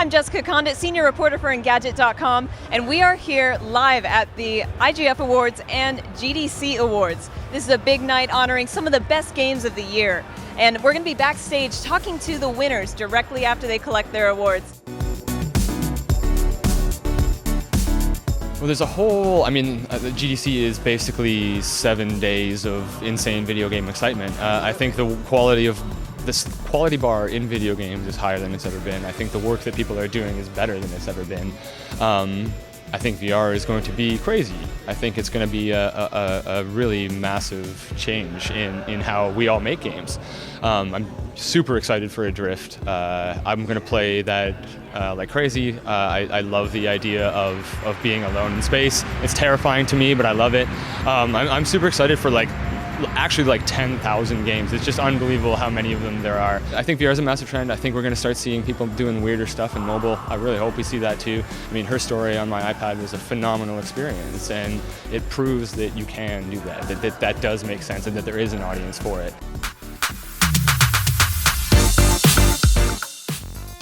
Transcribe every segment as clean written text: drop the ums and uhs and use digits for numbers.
I'm Jessica Conditt, senior reporter for Engadget.com, and we are here live at the IGF Awards and GDC Awards. This is a big night honoring some of the best games of the year, and we're going to be backstage talking to the winners directly after they collect their awards. Well, there's a whole, the GDC is basically 7 days of insane video game excitement. I think the quality bar in video games is higher than it's ever been. I think the work that people are doing is better than it's ever been. I think VR is going to be crazy. I think it's going to be a really massive change in how we all make games. I'm super excited for Adrift. I'm going to play that like crazy. I love the idea of being alone in space. It's terrifying to me, but I love it. I'm super excited for actually 10,000 games. It's just unbelievable how many of them there are. I think VR is a massive trend. I think we're going to start seeing people doing weirder stuff in mobile. I really hope we see that too. Her story on my iPad was a phenomenal experience, and it proves that you can do that does make sense, and that there is an audience for it.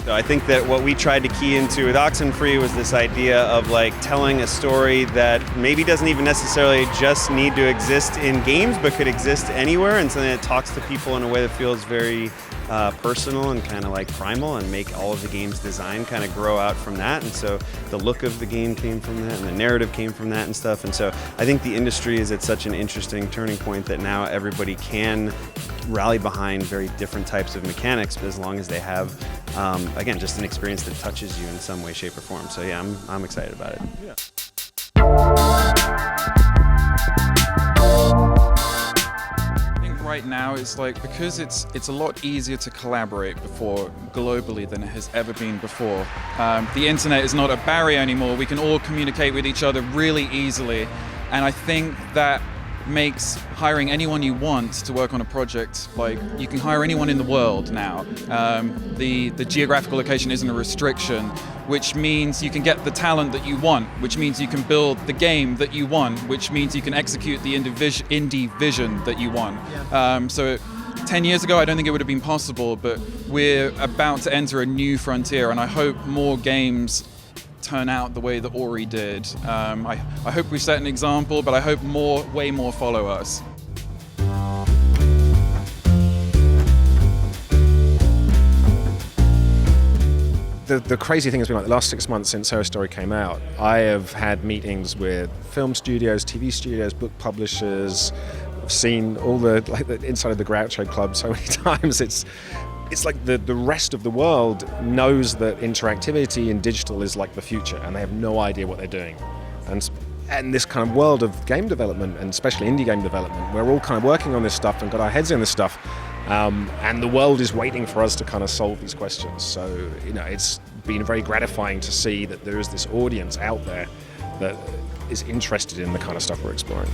So I think that what we tried to key into with Oxenfree was this idea of telling a story that maybe doesn't even necessarily just need to exist in games, but could exist anywhere, and something that talks to people in a way that feels very personal and kind of primal, and make all of the game's design kind of grow out from that. And so the look of the game came from that, and the narrative came from that and stuff. And so I think the industry is at such an interesting turning point that now everybody can rally behind very different types of mechanics, but as long as they have, again, just an experience that touches you in some way, shape, or form. So yeah, I'm excited about it. Yeah. Right now it's because it's a lot easier to collaborate globally than it has ever been before. The internet is not a barrier anymore. We can all communicate with each other really easily, and I think that makes hiring anyone you want to work on a project, you can hire anyone in the world now. The geographical location isn't a restriction, which means you can get the talent that you want, which means you can build the game that you want, which means you can execute the indie vision that you want. So 10 years ago, I don't think it would have been possible, but we're about to enter a new frontier, and I hope more games turn out the way that Ori did. I hope we set an example, but I hope way more follow us. The crazy thing has been the last 6 months since Her Story came out, I have had meetings with film studios, TV studios, book publishers. I've seen all the inside of the Groucho Club so many times. It's like the rest of the world knows that interactivity in digital is the future, and they have no idea what they're doing. And this kind of world of game development, and especially indie game development, we're all kind of working on this stuff and got our heads in this stuff, and the world is waiting for us to kind of solve these questions. So it's been very gratifying to see that there is this audience out there that is interested in the kind of stuff we're exploring.